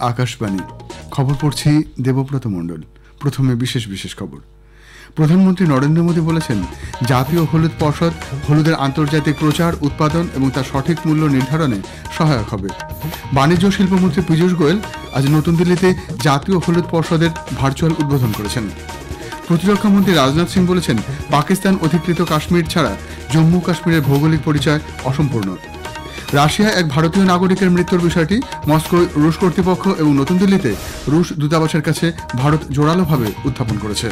আকাশবাণী খবর পড়ছি দেবব্রত মণ্ডল। প্রথমে বিশেষ বিশেষ খবর। প্রধানমন্ত্রী নরেন্দ্র মোদী বলেছেন, জাতীয় হলুদ পর্ষদ হলুদের আন্তর্জাতিক প্রচার, উৎপাদন এবং তার সঠিক মূল্য নির্ধারণে সহায়ক হবে। বাণিজ্য ও শিল্পমন্ত্রী পীযূষ গোয়েল আজ নতুন দিল্লিতে জাতীয় হলুদ পর্ষদের ভার্চুয়াল উদ্বোধন করেছেন। প্রতিরক্ষামন্ত্রী রাজনাথ সিং বলেছেন, পাকিস্তান অধিকৃত কাশ্মীর ছাড়া জম্মু কাশ্মীরের ভৌগোলিক পরিচয় অসম্পূর্ণ। রাশিয়ায় এক ভারতীয় নাগরিকের মৃত্যুর বিষয়টি মস্কোয় রুশ কর্তৃপক্ষ এবং নতুন দিল্লিতে রুশ দূতাবাসের কাছে ভারত জোরালোভাবে উত্থাপন করেছে।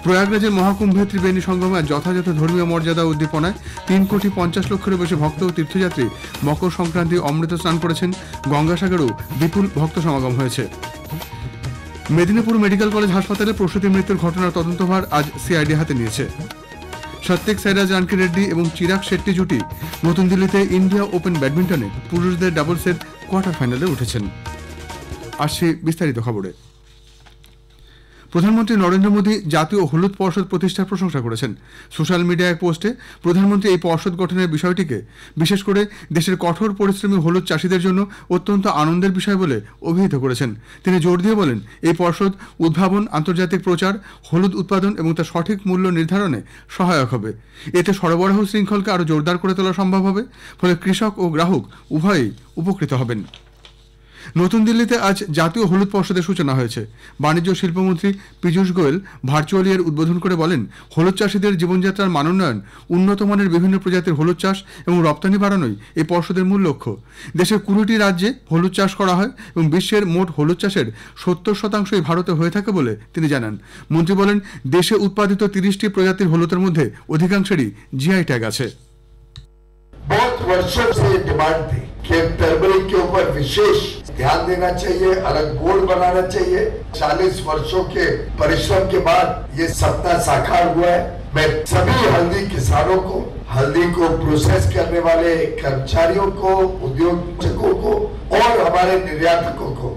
প্রয়াগরাজের মহাকুম্ভে ত্রিবেণী সঙ্গমে যথাযথ ধর্মীয় মর্যাদা উদ্দীপনায় 3,50,00,000-এরও বেশি ভক্ত ও তীর্থযাত্রী মকর সংক্রান্তি অমৃত স্নান করেছেন। গঙ্গাসাগরেও বিপুল ভক্ত সমাগম হয়েছে। মেদিনীপুর মেডিকেল কলেজ হাসপাতালে প্রসূতি মৃত্যুর ঘটনার তদন্তভার আজ সিআইডি হাতে নিয়েছে। সত্যিক সাইরাজ রানকি রেড্ডি এবং চিরাগ শেট্টি জুটি নতুন দিল্লিতে ইন্ডিয়া ওপেন ব্যাডমিন্টনে পুরুষদের ডাবলসের কোয়ার্টার ফাইনালে উঠেছেন। আসছে বিস্তারিত খবরে। প্রধানমন্ত্রী নরেন্দ্র মোদী জাতীয় হলুদ পর্ষদ প্রতিষ্ঠার প্রশংসা করেছেন। সোশ্যাল মিডিয়ায় এক পোস্টে প্রধানমন্ত্রী এই পর্ষদ গঠনের বিষয়টিকে বিশেষ করে দেশের কঠোর পরিশ্রমী হলুদ চাষিদের জন্য অত্যন্ত আনন্দের বিষয় বলে অভিহিত করেছেন। তিনি জোর দিয়ে বলেন, এই পর্ষদ উদ্ভাবন, আন্তর্জাতিক প্রচার, হলুদ উৎপাদন এবং তার সঠিক মূল্য নির্ধারণে সহায়ক হবে। এতে সরবরাহ শৃঙ্খলকে আরও জোরদার করে তোলা সম্ভব হবে, ফলে কৃষক ও গ্রাহক উভয়েই উপকৃত হবেন। নতুন দিল্লিতে আজ জাতীয় হলুদ পর্ষদের সূচনা হয়েছে। বাণিজ্য ও শিল্পমন্ত্রী পীযূষ গোয়েল ভার্চুয়ালি এর উদ্বোধন করে বলেন, হলুদ চাষিদের জীবনযাত্রার মানোন্নয়ন, উন্নত মানের বিভিন্ন প্রজাতির হলুদ চাষ এবং রপ্তানি বাড়ানোই এই পর্ষদের মূল লক্ষ্য। দেশের 20টি রাজ্যে হলুদ চাষ করা হয় এবং বিশ্বের মোট হলুদ চাষের 70% ভারতে হয়ে থাকে বলে তিনি জানান। মন্ত্রী বলেন, দেশে উৎপাদিত 30টি প্রজাতির হলুদের মধ্যে অধিকাংশেরই জিআই ট্যাগ আছে। बहुत वर्षों से डिमांड थी कि टर्मरिक के ऊपर विशेष ध्यान देना चाहिए, अलग बोर्ड बनाना चाहिए। 40 वर्षों के परिश्रम के बाद ये सपना साकार हुआ है। मैं सभी हल्दी किसानों को, हल्दी को प्रोसेस करने वाले कर्मचारियों को, उद्योगों को और हमारे निर्यातकों को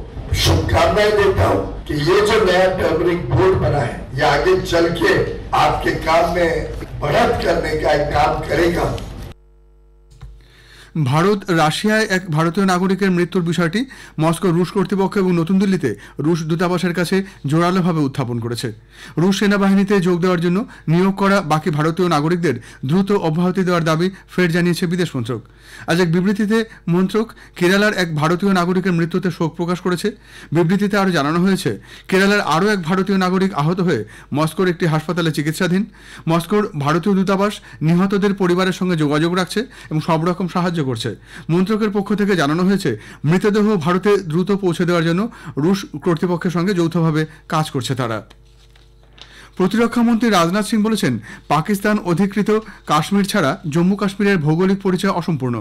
शुभकामनाएं देता हूँ कि ये जो नया टर्मरिक बोर्ड बना है, ये आगे चल के आपके काम में बढ़त करने का एक काम करेगा। ভারত রাশিয়ায় এক ভারতীয় নাগরিকের মৃত্যুর বিষয়টি মস্কো রুশ কর্তৃপক্ষ এবং নতুন দিল্লিতে রুশ দূতাবাসের কাছে জোরালোভাবে উত্থাপন করেছে। রুশ সেনাবাহিনীতে যোগ দেওয়ার জন্য নিয়োগ করা বাকি ভারতীয় নাগরিকদের দ্রুত অব্যাহতি দেওয়ার দাবি ফের জানিয়েছে বিদেশ মন্ত্রক। আজ এক বিবৃতিতে মন্ত্রক কেরালার এক ভারতীয় নাগরিকের মৃত্যুতে শোক প্রকাশ করেছে। বিবৃতিতে আরও জানানো হয়েছে, কেরালার আরও এক ভারতীয় নাগরিক আহত হয়ে মস্কোর একটি হাসপাতালে চিকিৎসাধীন। মস্কোর ভারতীয় দূতাবাস নিহতদের পরিবারের সঙ্গে যোগাযোগ রাখছে এবং সব রকম সাহায্য করছে। মন্ত্রকের পক্ষ থেকে জানানো হয়েছে, মৃতদেহ ভারতে দ্রুত পৌঁছে দেওয়ার জন্য রুশ কর্তৃপক্ষের সঙ্গে যৌথভাবে কাজ করছে তারা। প্রতিরক্ষামন্ত্রী রাজনাথ সিং বলেছেন, পাকিস্তান অধিকৃত কাশ্মীর ছাড়া জম্মু কাশ্মীরের ভৌগোলিক পরিচয় অসম্পূর্ণ।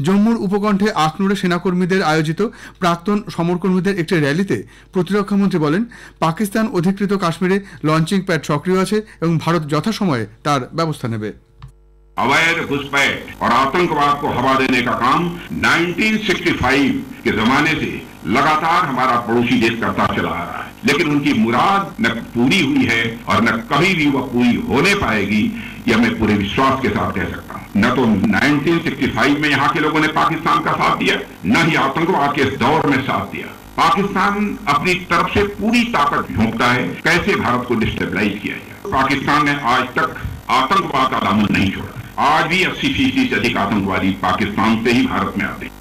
জম্মুর উপকণ্ঠে আখনুরে সেনাকর্মীদের আয়োজিত প্রাক্তন সমরকর্মীদের একটি র্যালিতে প্রতিরক্ষামন্ত্রী বলেন, পাকিস্তান অধিকৃত কাশ্মীরে লঞ্চিং প্যাড সক্রিয় আছে এবং ভারত যথাসময়ে তার ব্যবস্থা নেবে। अवैध घुसपैठ और आतंकवाद को हवा देने का काम 1965 के जमाने से लगातार हमारा पड़ोसी देश करता चला आ रहा है, लेकिन उनकी मुराद न पूरी हुई है और न कभी भी वह पूरी होने पाएगी, ये मैं पूरे विश्वास के साथ कह सकता हूं। न तो 1965 में यहाँ के लोगों ने पाकिस्तान का साथ दिया, न ही आतंकवाद के इस दौर में साथ दिया। पाकिस्तान अपनी तरफ से पूरी ताकत झोंकता है कैसे भारत को डिस्टेबलाइज किया जाए। पाकिस्तान ने आज तक आतंकवाद का दामन नहीं छोड़ा। आज भी 80% से अधिक आतंकवादी पाकिस्तान से ही भारत में आते हैं।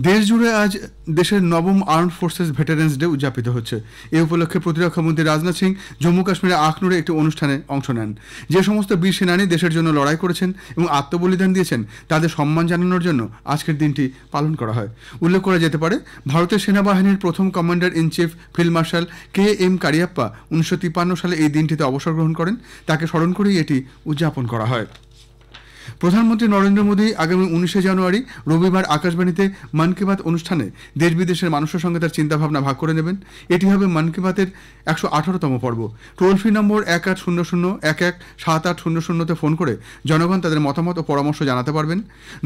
দেশ জুড়ে আজ দেশের নবম আর্মড ফোর্সেস ভেটারেন্স ডে উদযাপিত হচ্ছে। এই উপলক্ষে প্রতিরক্ষামন্ত্রী রাজনাথ সিং জম্মু কাশ্মীরের আখনুরে একটি অনুষ্ঠানে অংশ নেন। যে সমস্ত বীর সেনানী দেশের জন্য লড়াই করেছেন এবং আত্মবলিদান দিয়েছেন, তাদের সম্মান জানানোর জন্য আজকের দিনটি পালন করা হয়। উল্লেখ করা যেতে পারে, ভারতের সেনাবাহিনীর প্রথম commander in chief field marshal KM Cariappa 1953 সালে এই দিনটিতে অবসর গ্রহণ করেন। তাকে স্মরণ করেই এটি উদযাপন করা হয়। প্রধানমন্ত্রী নরেন্দ্র মোদী আগামী 19শে জানুয়ারি রবিবার আকাশবাণীতে মন কি বাত অনুষ্ঠানে দেশ বিদেশের মানুষের সঙ্গে তার চিন্তাভাবনা ভাগ করে নেবেন। এটি হবে মন কি বাতের 118তম পর্ব। টোল ফ্রি নম্বর 1800-11-7800-তে ফোন করে জনগণ তাদের মতামত ও পরামর্শ জানাতে পারবেন।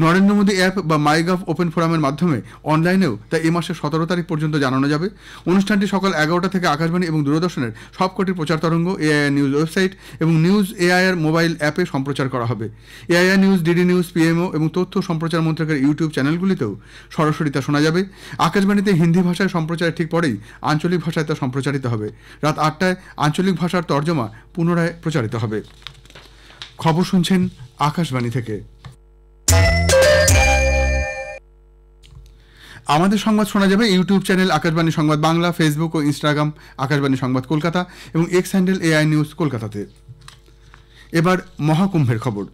নরেন্দ্র মোদী অ্যাপ বা মাইগভ ওপেন ফোরামের মাধ্যমে অনলাইনেও তা এই মাসের 17 তারিখ পর্যন্ত জানানো যাবে। অনুষ্ঠানটি সকাল 11টা থেকে আকাশবাণী এবং দূরদর্শনের সবকটি প্রচার তরঙ্গ, এআইআর নিউজ ওয়েবসাইট এবং নিউজ এআইআর মোবাইল অ্যাপে সম্প্রচার করা হবে। AIR AI news, DD news, PMO এবং তথ্য সম্প্রচার মন্ত্রকের ইউটিউব চ্যানেলগুলিতেও সরাসরি তা শোনা যাবে। আকাশবাণীতে হিন্দি ভাষায় সম্প্রচারের ঠিক পরেই আঞ্চলিক ভাষায় তা সম্প্রচারিত হবে। রাত 8টায় আঞ্চলিক ভাষার তর্জমা পুনরায় প্রচারিত হবে। খবর শুনছেন আকাশবাণী থেকে। আমাদের সংবাদ শোনা যাবে ইউটিউব চ্যানেল আকাশবাণী সংবাদ বাংলা, ফেসবুক ও ইনস্টাগ্রাম আকাশবাণী সংবাদ কলকাতা এবং এক্স হ্যান্ডেল এআই নিউজ কলকাতাতে। এবার মহাকুম্ভের খবর।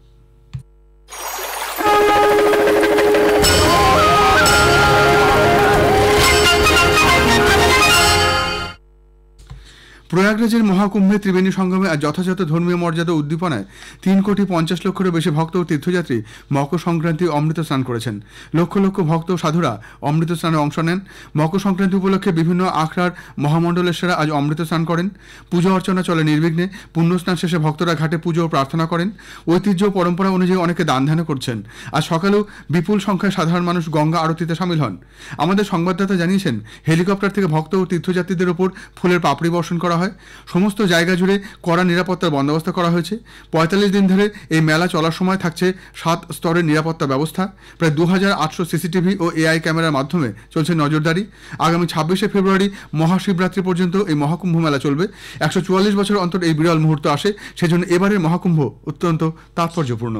প্রয়াগরাজের মহাকুম্ভে ত্রিবেণী সঙ্গমে আজ যথাযথ ধর্মীয় মর্যাদা উদ্দীপনায় 3,50,00,000 বেশি ভক্ত ও তীর্থযাত্রী মকর সংক্রান্তি অমৃত স্নান করেছেন। লক্ষ লক্ষ ভক্ত ও সাধুরা অমৃত স্নানে অংশ নেন। মকর সংক্রান্তি উপলক্ষে বিভিন্ন আখড়ার মহামণ্ডলেশ্বরা আজ অমৃত স্নান করেন। পুজো অর্চনা চলে নির্বিঘ্নে। পুণ্যস্নান শেষে ভক্তরা ঘাটে পুজো ও প্রার্থনা করেন। ঐতিহ্য ও পরম্পরা অনুযায়ী অনেকে দান ধ্যান করছেন। আজ সকালেও বিপুল সংখ্যায় সাধারণ মানুষ গঙ্গা আরতিতে সামিল হন। আমাদের সংবাদদাতা জানিয়েছেন, হেলিকপ্টার থেকে ভক্ত ও তীর্থযাত্রীদের ওপর ফুলের পাপড়ি বর্ষণ করা হয়। সমস্ত জায়গা জুড়ে কড়া নিরাপত্তার বন্দোবস্ত করা হয়েছে। 45 দিন ধরে এই মেলা চলার সময় থাকছে 7 স্তরের নিরাপত্তা ব্যবস্থা। প্রায় 2800 সিসিটিভি ও এআই ক্যামেরার মাধ্যমে চলছে নজরদারি। আগামী 26শে ফেব্রুয়ারি মহাশিবরাত্রি পর্যন্ত এই মহাকুম্ভ মেলা চলবে। 144 বছর অন্তর এই বিরল মুহূর্ত আসে, সেজন্য এবারের মহাকুম্ভ অত্যন্ত তাৎপর্যপূর্ণ।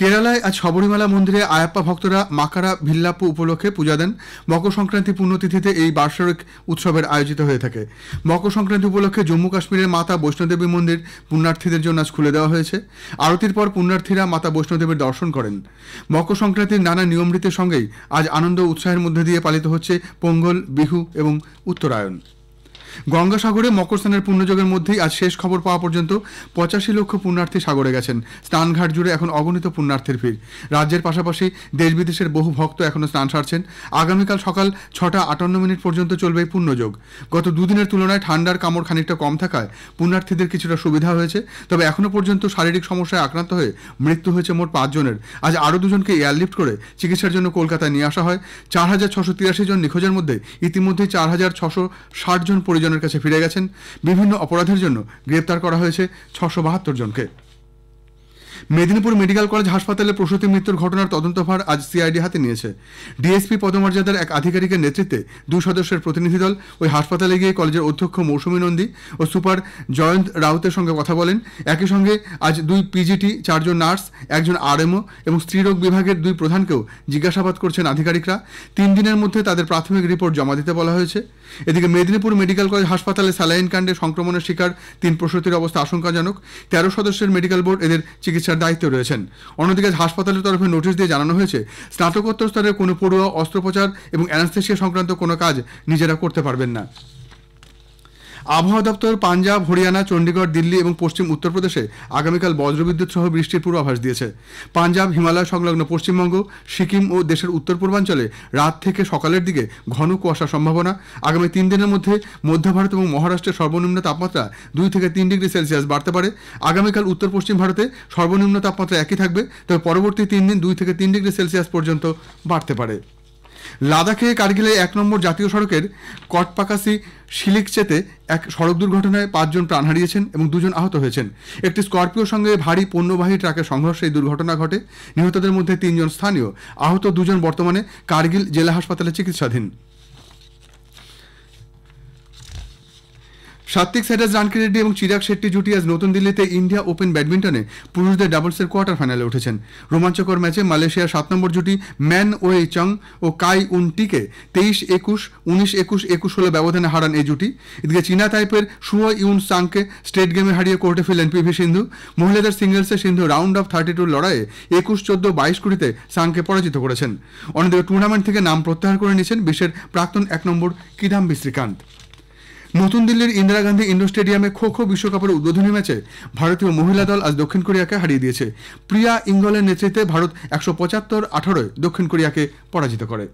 কেরালায় আজ শবরীমালা মন্দিরে আয়াপ্পা ভক্তরা মাকারা ভিল্লাপ্পু উপলক্ষে পূজা দেন। মকর সংক্রান্তি পুণ্যতিথিতে এই বার্ষিক উৎসবের আয়োজিত হয়ে থাকে। মকর সংক্রান্তি উপলক্ষে জম্মু কাশ্মীরের মাতা বৈষ্ণোদেবী মন্দির পুণ্যার্থীদের জন্য আজ খুলে দেওয়া হয়েছে। আরতির পর পুণ্যার্থীরা মাতা বৈষ্ণোদেবীর দর্শন করেন। মকর সংক্রান্তির নানা নিয়মরীতির সঙ্গেই আজ আনন্দ উৎসাহের মধ্যে দিয়ে পালিত হচ্ছে পোঙ্গল, বিহু এবং উত্তরায়ণ। গঙ্গাসাগরে মকর স্নানের পুণ্যযোগের মধ্যেই আজ শেষ খবর পাওয়া পর্যন্ত 85 লক্ষ পুণ্যার্থী সাগরে গেছেন। স্নানঘাট জুড়ে এখন অগণিত পুণ্যার্থীর ভিড়। রাজ্যের পাশাপাশি দেশ বিদেশের বহু ভক্ত এখনও স্নান সারছেন। আগামীকাল সকাল 6:58 পর্যন্ত চলবে এই পুণ্যযোগ। গত দুদিনের তুলনায় ঠান্ডার কামড় খানিকটা কম থাকায় পুণ্যার্থীদের কিছুটা সুবিধা হয়েছে। তবে এখনও পর্যন্ত শারীরিক সমস্যায় আক্রান্ত হয়ে মৃত্যু হয়েছে মোট 5 জনের। আজ আরও 2 জনকে এয়ারলিফট করে চিকিৎসার জন্য কলকাতায় নিয়ে আসা হয়। 4,683 জন নিখোঁজের মধ্যে ইতিমধ্যেই 4,660 জন পরিজনের কাছে ফিরে গেছেন। বিভিন্ন অপরাধের জন্য গ্রেপ্তার করা হয়েছে 672 জনকে। মেদিনীপুর মেডিকেল কলেজ হাসপাতালে প্রসূতি মৃত্যুর ঘটনার তদন্তভার আজ সিআইডি হাতে নিয়েছে। ডিএসপি পদমর্যাদার এক আধিকারিকের নেতৃত্বে 2 সদস্যের প্রতিনিধি দল ওই হাসপাতালে গিয়ে কলেজের অধ্যক্ষ মৌসুমী নন্দী ও সুপার জয়ন্ত রাউতের সঙ্গে কথা বলেন। একই সঙ্গে আজ 2 পিজিটি, 4 জন নার্স, 1 জন আরএমও এবং স্ত্রীরোগ বিভাগের 2 প্রধানকেও জিজ্ঞাসাবাদ করছেন আধিকারিকরা। 3 দিনের মধ্যে তাদের প্রাথমিক রিপোর্ট জমা দিতে বলা হয়েছে। এদিকে মেদিনীপুর মেডিকেল কলেজ হাসপাতালে স্যালাইন কাণ্ডে সংক্রমণের শিকার 3 প্রসূতির অবস্থা আশঙ্কাজনক। 13 সদস্যের মেডিকেল বোর্ড এদের চিকিৎসার দায়িত্বে রয়েছেন। অন্যদিকে হাসপাতালের তরফে নোটিশ দিয়ে জানানো হয়েছে, স্নাতকোত্তর স্তরের কোনো পড়ুয়া অস্ত্রোপচার এবং অ্যানাস্থেসিয়া সংক্রান্ত কোনো কাজ নিজেরা করতে পারবেন না। আবহাওয়া দপ্তর পাঞ্জাব, হরিয়ানা, চণ্ডীগড়, দিল্লি এবং পশ্চিম উত্তরপ্রদেশে আগামীকাল বজ্রবিদ্যুৎ সহ বৃষ্টির পূর্বাভাস দিয়েছে। পাঞ্জাব, হিমালয় সংলগ্ন পশ্চিমবঙ্গ, সিকিম ও দেশের উত্তর পূর্বাঞ্চলে রাত থেকে সকালের দিকে ঘন কুয়াশার সম্ভাবনা। আগামী 3 দিনের মধ্যে মধ্য ভারত এবং মহারাষ্ট্রের সর্বনিম্ন তাপমাত্রা 2 থেকে 3 ডিগ্রি সেলসিয়াস বাড়তে পারে। আগামীকাল উত্তর পশ্চিম ভারতে সর্বনিম্ন তাপমাত্রা একই থাকবে, তবে পরবর্তী 3 দিন 2 থেকে 3 ডিগ্রি সেলসিয়াস পর্যন্ত বাড়তে পারে। লাদাখে কার্গিলে 1 নম্বর জাতীয় সড়কের কটপাকাসি শিলিকচেতে এক সড়ক দুর্ঘটনায় 5 জন প্রাণ হারিয়েছেন এবং 2 জন আহত হয়েছেন। একটি স্করপিওর সঙ্গে ভারী পণ্যবাহী ট্রাকের সংঘর্ষে এই দুর্ঘটনা ঘটে। নিহতদের মধ্যে 3 জন স্থানীয়, আহত 2 জন বর্তমানে কার্গিল জেলা হাসপাতালে চিকিৎসাধীন। সাত্বিক সাইরাজ রানকিরেড্ডি এবং চিরাগ শেট্টি জুটি আজ নতুন দিল্লিতে ইন্ডিয়া ওপেন ব্যাডমিন্টনে পুরুষদের ডাবলসের কোয়ার্টার ফাইনালে উঠেছেন। রোমাঞ্চকর ম্যাচে মালয়েশিয়ার 7 নম্বর জুটি ম্যান ওয়ে চং ও কাই উন টিকে 23-21, 19-21, 21-16 ব্যবধানে হারান এই জুটি। এদিকে চীনা তাইপের শুয়ো ইউন সাংকে স্টেট গেমে হারিয়ে কোর্টে ফেলেন পিভি সিন্ধু। মহিলাদের সিঙ্গেলসে সিন্ধু রাউন্ড অফ 32 লড়াইয়ে 21-14, 22 কুড়িতে সাংকে পরাজিত করেছেন। অন্যদিকে টুর্নামেন্ট থেকে নাম প্রত্যাহার করে নিয়েছেন বিশ্বের প্রাক্তন 1 নম্বর কিদাম্বি শ্রীকান্ত। নতুন দিল্লির ইন্দিরা গান্ধী ইন্ডোর স্টেডিয়ামে খো খো বিশ্বকাপের উদ্বোধনী ম্যাচে ভারতীয় মহিলা দল আজ দক্ষিণ কোরিয়াকে হারিয়ে দিয়েছে। প্রিয়া ইঙ্গলের নেতৃত্বে ভারত 175-18 দক্ষিণ কোরিয়াকে পরাজিত করে।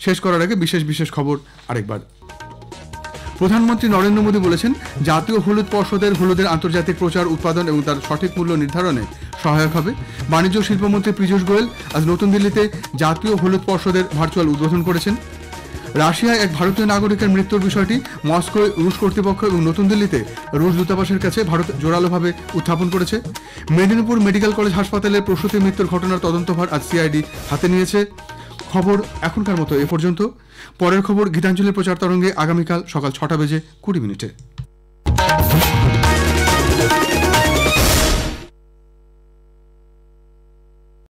শেষ করার আগে বিশেষ খবর আরেকবার। প্রধানমন্ত্রী নরেন্দ্র মোদী বলেছেন, জাতীয় হলুদ পর্ষদের হলুদের আন্তর্জাতিক প্রচার, উৎপাদন এবং তার সঠিক মূল্য নির্ধারণে সহায়ক হবে। বাণিজ্য শিল্পমন্ত্রী পীযূষ গোয়েল আজ নতুন দিল্লিতে জাতীয় হলুদ পর্ষদের ভার্চুয়াল উদ্বোধন করেছেন। রাশিয়ায় এক ভারতীয় নাগরিকের মৃত্যুর বিষয়টি মস্কোয় রুশ কর্তৃপক্ষ এবং নতুন দিল্লিতে রুশ দূতাবাসের কাছে ভারত জোরালোভাবে উত্থাপন করেছে। মেদিনীপুর মেডিকেল কলেজ হাসপাতালের প্রসূতি মৃত্যুর ঘটনার তদন্তভার আজ সিআইডি হাতে নিয়েছে। খবর এখনকার মতো এ পর্যন্ত। পরের খবর গীতাঞ্জলির প্রচার তরঙ্গে আগামীকাল সকাল 6টা বেজে 20 মিনিটে।